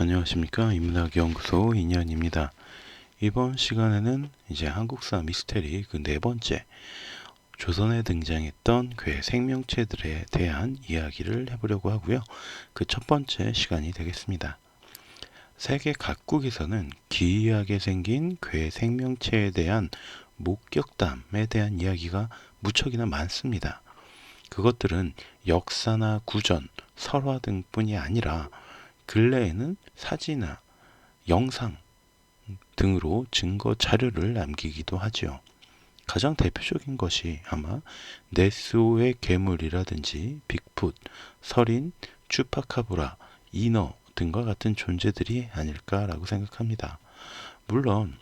안녕하십니까. 인문학연구소 인연입니다. 이번 시간에는 이제 한국사 미스테리 그 네 번째, 조선에 등장했던 괴 생명체들에 대한 이야기를 해보려고 하고요. 그 첫 번째 시간이 되겠습니다. 세계 각국에서는 기이하게 생긴 괴 생명체에 대한 목격담에 대한 이야기가 무척이나 많습니다. 그것들은 역사나 구전, 설화 등뿐이 아니라 근래에는 사진이나 영상 등으로 증거 자료를 남기기도 하지요. 가장 대표적인 것이 아마 네스호의 괴물이라든지 빅풋, 서린, 추파카브라, 이너 등과 같은 존재들이 아닐까라고 생각합니다. 물론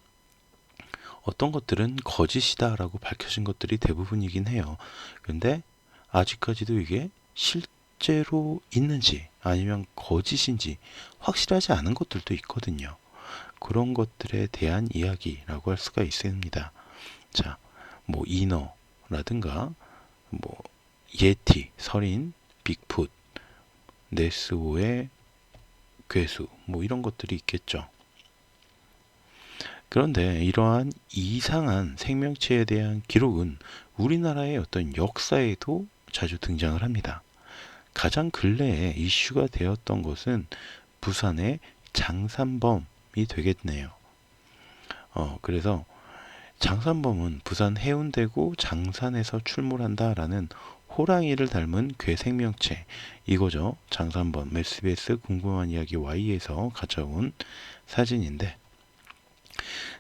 어떤 것들은 거짓이다라고 밝혀진 것들이 대부분이긴 해요. 근데 아직까지도 이게 실제로 있는지 아니면 거짓인지 확실하지 않은 것들도 있거든요. 그런 것들에 대한 이야기라고 할 수가 있습니다. 자, 뭐 이너라든가 뭐 예티, 서린, 빅풋, 네스호의 괴수 뭐 이런 것들이 있겠죠. 그런데 이러한 이상한 생명체에 대한 기록은 우리나라의 어떤 역사에도 자주 등장을 합니다. 가장 근래에 이슈가 되었던 것은 부산의 장산범이 되겠네요. 그래서 장산범은 부산 해운대구 장산에서 출몰한다라는 호랑이를 닮은 괴 생명체 이거죠. 장산범 SBS 궁금한 이야기 Y에서 가져온 사진인데,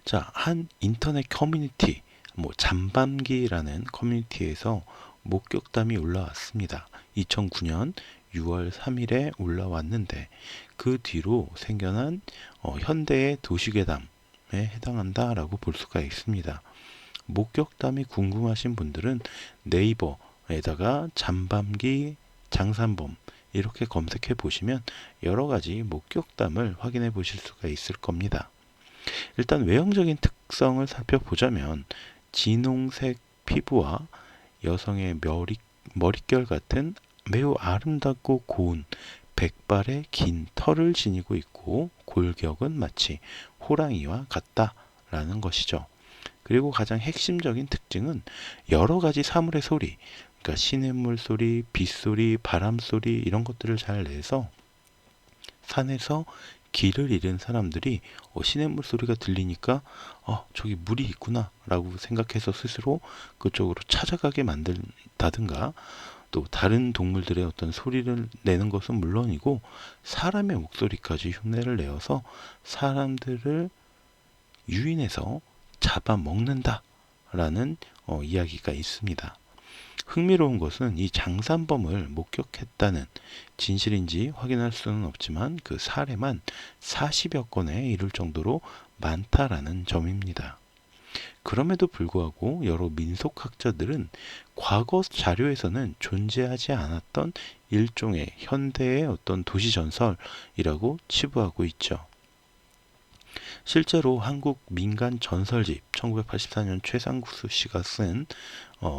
자, 한 인터넷 커뮤니티 뭐 잠밤기라는 커뮤니티에서 목격담이 올라왔습니다. 2009년 6월 3일에 올라왔는데 그 뒤로 생겨난 현대의 도시괴담에 해당한다라고 볼 수가 있습니다. 목격담이 궁금하신 분들은 네이버에다가 잠밤기 장산범 이렇게 검색해 보시면 여러 가지 목격담을 확인해 보실 수가 있을 겁니다. 일단 외형적인 특성을 살펴보자면 진홍색 피부와 여성의 머릿결 같은 매우 아름답고 고운 백발의 긴 털을 지니고 있고 골격은 마치 호랑이와 같다라는 것이죠. 그리고 가장 핵심적인 특징은 여러 가지 사물의 소리, 그러니까 시냇물 소리, 빗소리, 바람 소리 이런 것들을 잘 내서 산에서 길을 잃은 사람들이 시냇물 소리가 들리니까 저기 물이 있구나 라고 생각해서 스스로 그쪽으로 찾아가게 만든다든가, 또 다른 동물들의 어떤 소리를 내는 것은 물론이고 사람의 목소리까지 흉내를 내어서 사람들을 유인해서 잡아먹는다 라는 이야기가 있습니다. 흥미로운 것은 이 장산범을 목격했다는 진실인지 확인할 수는 없지만 그 사례만 40여 건에 이를 정도로 많다라는 점입니다. 그럼에도 불구하고 여러 민속학자들은 과거 자료에서는 존재하지 않았던 일종의 현대의 어떤 도시전설이라고 치부하고 있죠. 실제로 한국 민간 전설집 1984년 최상국수 씨가 쓴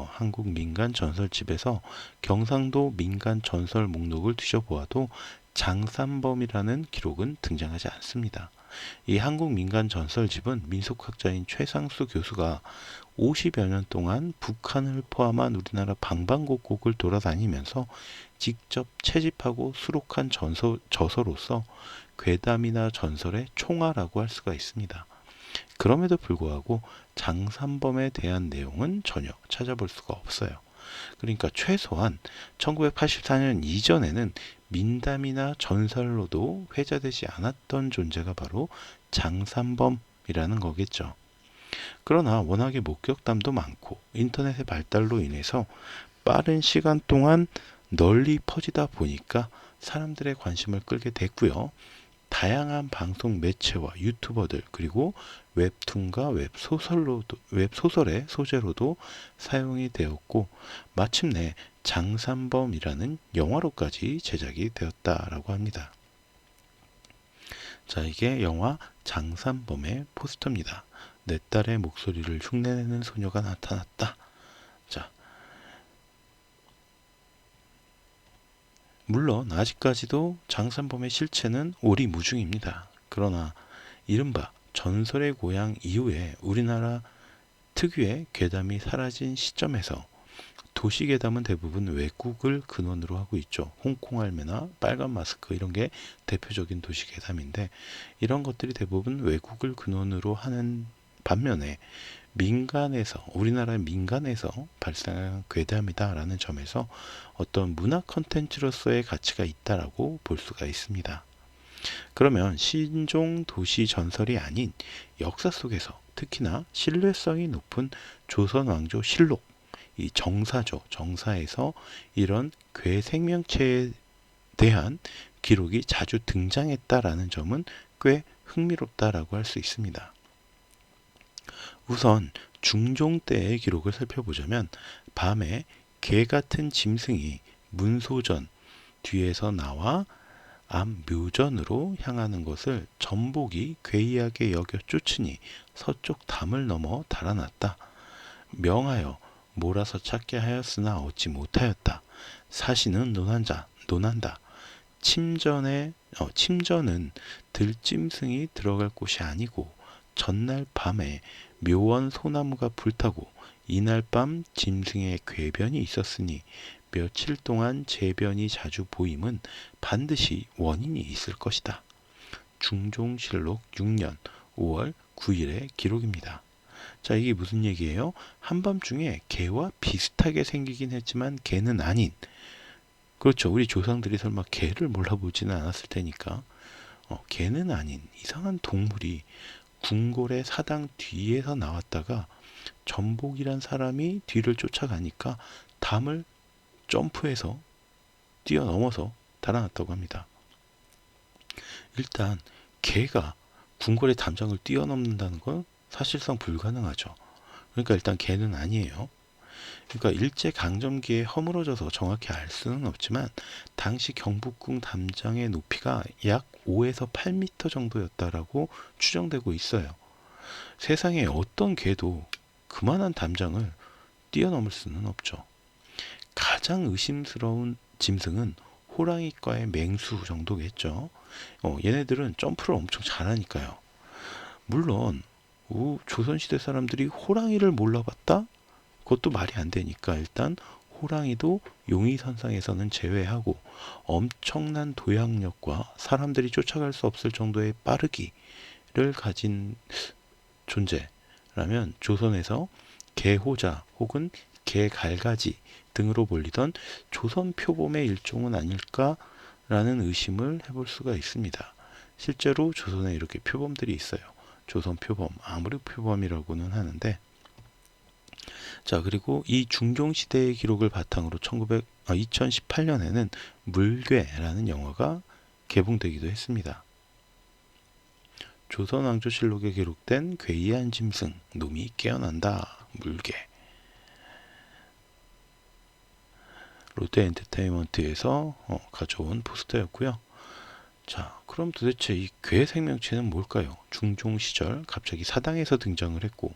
한국 민간 전설집에서 경상도 민간 전설 목록을 뒤져보아도 장산범이라는 기록은 등장하지 않습니다. 이 한국 민간 전설집은 민속학자인 최상수 교수가 50여 년 동안 북한을 포함한 우리나라 방방곡곡을 돌아다니면서 직접 채집하고 수록한 저서로서 괴담이나 전설의 총화라고 할 수가 있습니다. 그럼에도 불구하고 장산범에 대한 내용은 전혀 찾아볼 수가 없어요. 그러니까 최소한 1984년 이전에는 민담이나 전설로도 회자되지 않았던 존재가 바로 장산범이라는 거겠죠. 그러나 워낙에 목격담도 많고 인터넷의 발달로 인해서 빠른 시간 동안 널리 퍼지다 보니까 사람들의 관심을 끌게 됐고요. 다양한 방송 매체와 유튜버들 그리고 웹툰과 웹소설의 소재로도 사용이 되었고 마침내 장산범이라는 영화로까지 제작이 되었다라고 합니다. 자, 이게 영화 장산범의 포스터입니다. 내 딸의 목소리를 흉내내는 소녀가 나타났다. 자, 물론 아직까지도 장산범의 실체는 오리무중입니다. 그러나 이른바 전설의 고향 이후에 우리나라 특유의 괴담이 사라진 시점에서 도시 괴담은 대부분 외국을 근원으로 하고 있죠. 홍콩 알매나 빨간 마스크 이런 게 대표적인 도시 괴담인데 이런 것들이 대부분 외국을 근원으로 하는 반면에 민간에서 우리나라 민간에서 발생한 괴담이다라는 점에서 어떤 문화 컨텐츠로서의 가치가 있다라고 볼 수가 있습니다. 그러면 신종 도시 전설이 아닌 역사 속에서 특히나 신뢰성이 높은 조선 왕조 실록 이 정사죠. 정사에서 이런 괴 생명체에 대한 기록이 자주 등장했다라는 점은 꽤 흥미롭다라고 할 수 있습니다. 우선 중종 때의 기록을 살펴보자면 밤에 개 같은 짐승이 문소전 뒤에서 나와 앞 묘전으로 향하는 것을 전복이 괴이하게 여겨 쫓으니 서쪽 담을 넘어 달아났다. 명하여 몰아서 찾게 하였으나 얻지 못하였다. 사신은 논한다. 침전은 들짐승이 들어갈 곳이 아니고 전날 밤에 묘원 소나무가 불타고 이날 밤 짐승의 궤변이 있었으니 며칠 동안 재변이 자주 보임은 반드시 원인이 있을 것이다. 중종실록 6년 5월 9일의 기록입니다. 자, 이게 무슨 얘기예요? 한밤중에 개와 비슷하게 생기긴 했지만 개는 아닌, 그렇죠. 우리 조상들이 설마 개를 몰라보지는 않았을 테니까 개는 아닌 이상한 동물이 궁궐의 사당 뒤에서 나왔다가 전복이란 사람이 뒤를 쫓아가니까 담을 점프해서 뛰어넘어서 달아났다고 합니다. 일단 개가 궁궐의 담장을 뛰어넘는다는 건 사실상 불가능하죠. 그러니까 일단 개는 아니에요. 그러니까 일제강점기에 허물어져서 정확히 알 수는 없지만 당시 경복궁 담장의 높이가 약 5에서 8m 정도였다라고 추정되고 있어요. 세상에 어떤 개도 그만한 담장을 뛰어넘을 수는 없죠. 가장 의심스러운 짐승은 호랑이과의 맹수 정도겠죠. 얘네들은 점프를 엄청 잘하니까요. 물론 조선시대 사람들이 호랑이를 몰라봤다? 그것도 말이 안 되니까 일단 호랑이도 용의선상에서는 제외하고 엄청난 도약력과 사람들이 쫓아갈 수 없을 정도의 빠르기를 가진 존재라면 조선에서 개호자 혹은 개갈가지 등으로 불리던 조선 표범의 일종은 아닐까라는 의심을 해볼 수가 있습니다. 실제로 조선에 이렇게 표범들이 있어요. 조선 표범, 아무리 표범이라고는 하는데 자, 그리고 이 중종시대의 기록을 바탕으로 2018년에는 물괴라는 영화가 개봉되기도 했습니다. 조선왕조실록에 기록된 괴이한 짐승, 놈이 깨어난다, 물괴. 롯데엔터테인먼트에서 가져온 포스터였고요. 자, 그럼 도대체 이 괴 생명체는 뭘까요? 중종 시절 갑자기 사당에서 등장을 했고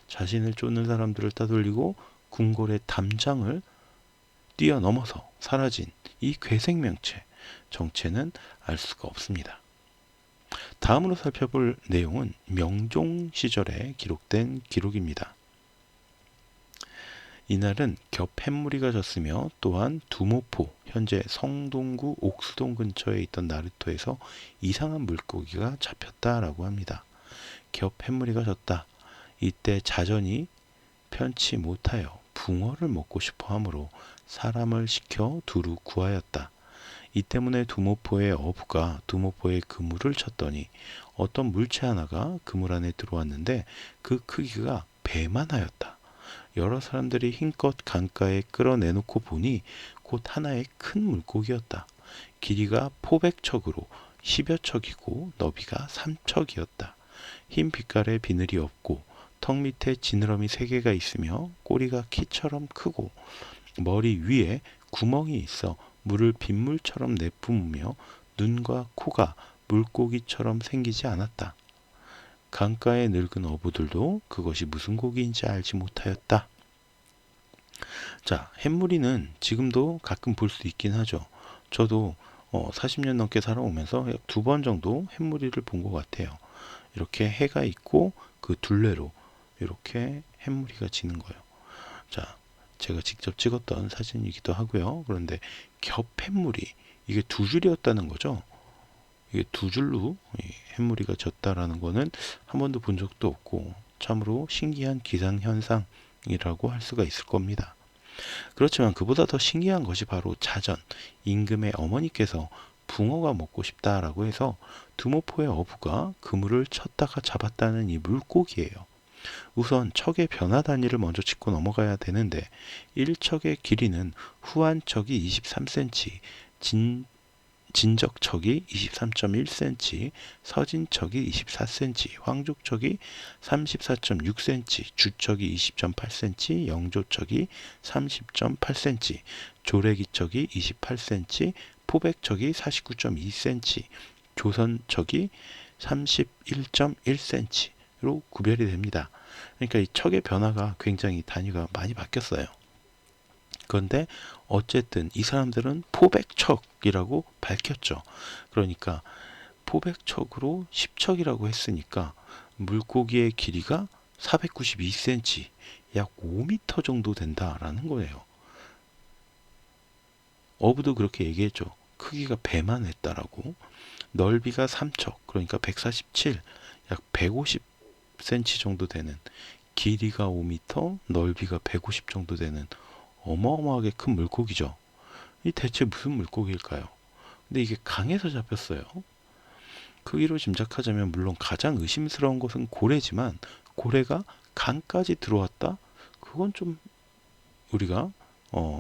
자신을 쫓는 사람들을 따돌리고 궁궐의 담장을 뛰어넘어서 사라진 이 괴 생명체 정체는 알 수가 없습니다. 다음으로 살펴볼 내용은 명종 시절에 기록된 기록입니다. 이날은 겹햇무리가 졌으며 또한 두모포, 현재 성동구 옥수동 근처에 있던 나루터에서 이상한 물고기가 잡혔다라고 합니다. 겹햇무리가 졌다. 이때 자전이 편치 못하여 붕어를 먹고 싶어 하므로 사람을 시켜 두루 구하였다. 이 때문에 두모포의 어부가 두모포의 그물을 쳤더니 어떤 물체 하나가 그물 안에 들어왔는데 그 크기가 배만하였다. 여러 사람들이 힘껏 강가에 끌어내놓고 보니 곧 하나의 큰 물고기였다. 길이가 포백척으로 10여 척이고 너비가 3척이었다. 흰 빛깔의 비늘이 없고 턱 밑에 지느러미 3개가 있으며 꼬리가 키처럼 크고 머리 위에 구멍이 있어 물을 빗물처럼 내뿜으며 눈과 코가 물고기처럼 생기지 않았다. 강가의 늙은 어부들도 그것이 무슨 고기인지 알지 못하였다. 자, 햇무리는 지금도 가끔 볼 수 있긴 하죠. 저도 40년 넘게 살아오면서 약 2번 정도 햇무리를 본 것 같아요. 이렇게 해가 있고 그 둘레로 이렇게 햇무리가 지는 거예요. 자, 제가 직접 찍었던 사진이기도 하고요. 그런데 겹햇무리, 이게 두 줄이었다는 거죠. 이게 두 줄로 햇무리가 졌다라는 거는 한 번도 본 적도 없고 참으로 신기한 기상현상이라고 할 수가 있을 겁니다. 그렇지만 그보다 더 신기한 것이 바로 자전, 임금의 어머니께서 붕어가 먹고 싶다라고 해서 두모포의 어부가 그물을 쳤다가 잡았다는 이 물고기예요. 우선 척의 변화 단위를 먼저 짚고 넘어가야 되는데 1척의 길이는 후한척이 23cm, 진적척이 23.1cm, 서진척이 24cm, 황족척이 34.6cm, 주척이 20.8cm, 영조척이 30.8cm, 조래기척이 28cm, 포백척이 49.2cm, 조선척이 31.1cm로 구별이 됩니다. 그러니까 이 척의 변화가 굉장히 단위가 많이 바뀌었어요. 그런데 어쨌든 이 사람들은 포백척이라고 밝혔죠. 그러니까 포백척으로 10척이라고 했으니까 물고기의 길이가 492cm, 약 5m 정도 된다라는 거예요. 어부도 그렇게 얘기했죠. 크기가 배만 했다라고. 넓이가 3척, 그러니까 147, 약 150cm 정도 되는, 길이가 5m, 넓이가 150 정도 되는 어마어마하게 큰 물고기죠. 이 대체 무슨 물고기일까요? 근데 이게 강에서 잡혔어요. 크기로 짐작하자면 물론 가장 의심스러운 것은 고래지만 고래가 강까지 들어왔다? 그건 좀 우리가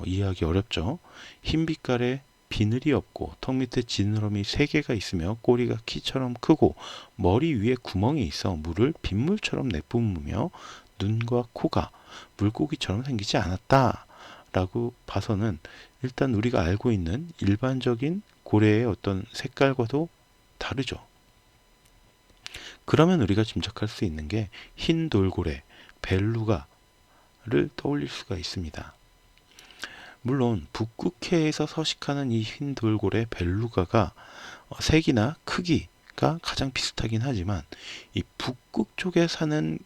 이해하기 어렵죠. 흰 빛깔의 비늘이 없고 턱 밑에 지느러미 3개가 있으며 꼬리가 키처럼 크고 머리 위에 구멍이 있어 물을 빗물처럼 내뿜으며 눈과 코가 물고기처럼 생기지 않았다 라고 봐서는 일단 우리가 알고 있는 일반적인 고래의 어떤 색깔과도 다르죠. 그러면 우리가 짐작할 수 있는 게 흰 돌고래, 벨루가를 떠올릴 수가 있습니다. 물론 북극해에서 서식하는 이 흰 돌고래 벨루가가 색이나 크기가 가장 비슷하긴 하지만 이 북극 쪽에 사는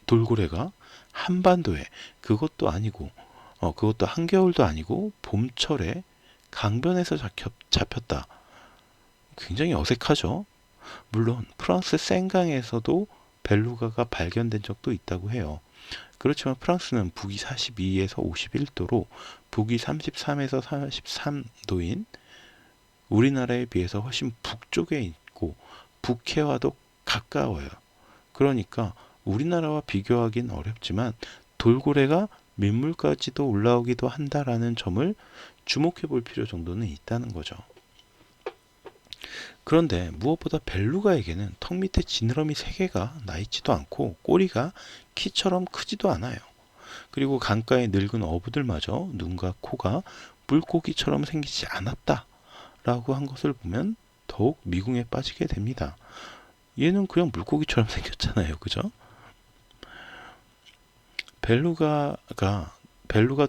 돌고래가 한반도에, 그것도 아니고 그것도 한겨울도 아니고 봄철에 강변에서 잡혔다. 굉장히 어색하죠. 물론 프랑스 생강에서도 벨루가가 발견된 적도 있다고 해요. 그렇지만 프랑스는 북위 42에서 51도로 북위 33에서 43도인 우리나라에 비해서 훨씬 북쪽에 있고 북해와도 가까워요. 그러니까 우리나라와 비교하긴 어렵지만 돌고래가 민물까지도 올라오기도 한다라는 점을 주목해 볼 필요 정도는 있다는 거죠. 그런데 무엇보다 벨루가에게는 턱 밑에 지느러미 3개가 나 있지도 않고 꼬리가 키처럼 크지도 않아요. 그리고 강가의 늙은 어부들마저 눈과 코가 물고기처럼 생기지 않았다 라고 한 것을 보면 더욱 미궁에 빠지게 됩니다. 얘는 그냥 물고기처럼 생겼잖아요. 그죠? 벨루가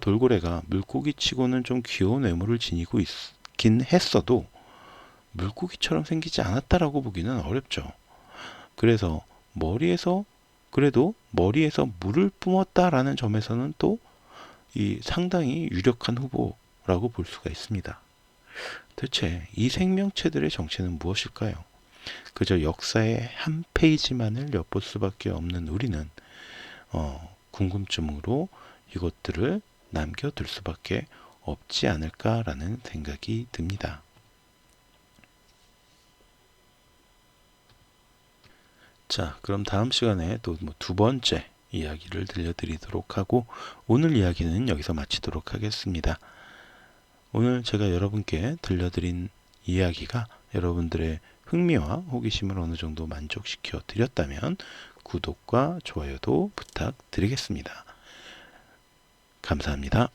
돌고래가 물고기치고는 좀 귀여운 외모를 지니고 있긴 했어도 물고기처럼 생기지 않았다라고 보기는 어렵죠. 그래서 그래도 머리에서 물을 뿜었다라는 점에서는 또 이 상당히 유력한 후보라고 볼 수가 있습니다. 대체 이 생명체들의 정체는 무엇일까요? 그저 역사의 한 페이지만을 엿볼 수밖에 없는 우리는 궁금증으로 이것들을 남겨둘 수밖에 없지 않을까라는 생각이 듭니다. 자, 그럼 다음 시간에 또 2번째 이야기를 들려드리도록 하고 오늘 이야기는 여기서 마치도록 하겠습니다. 오늘 제가 여러분께 들려드린 이야기가 여러분들의 흥미와 호기심을 어느 정도 만족시켜 드렸다면 구독과 좋아요도 부탁드리겠습니다. 감사합니다.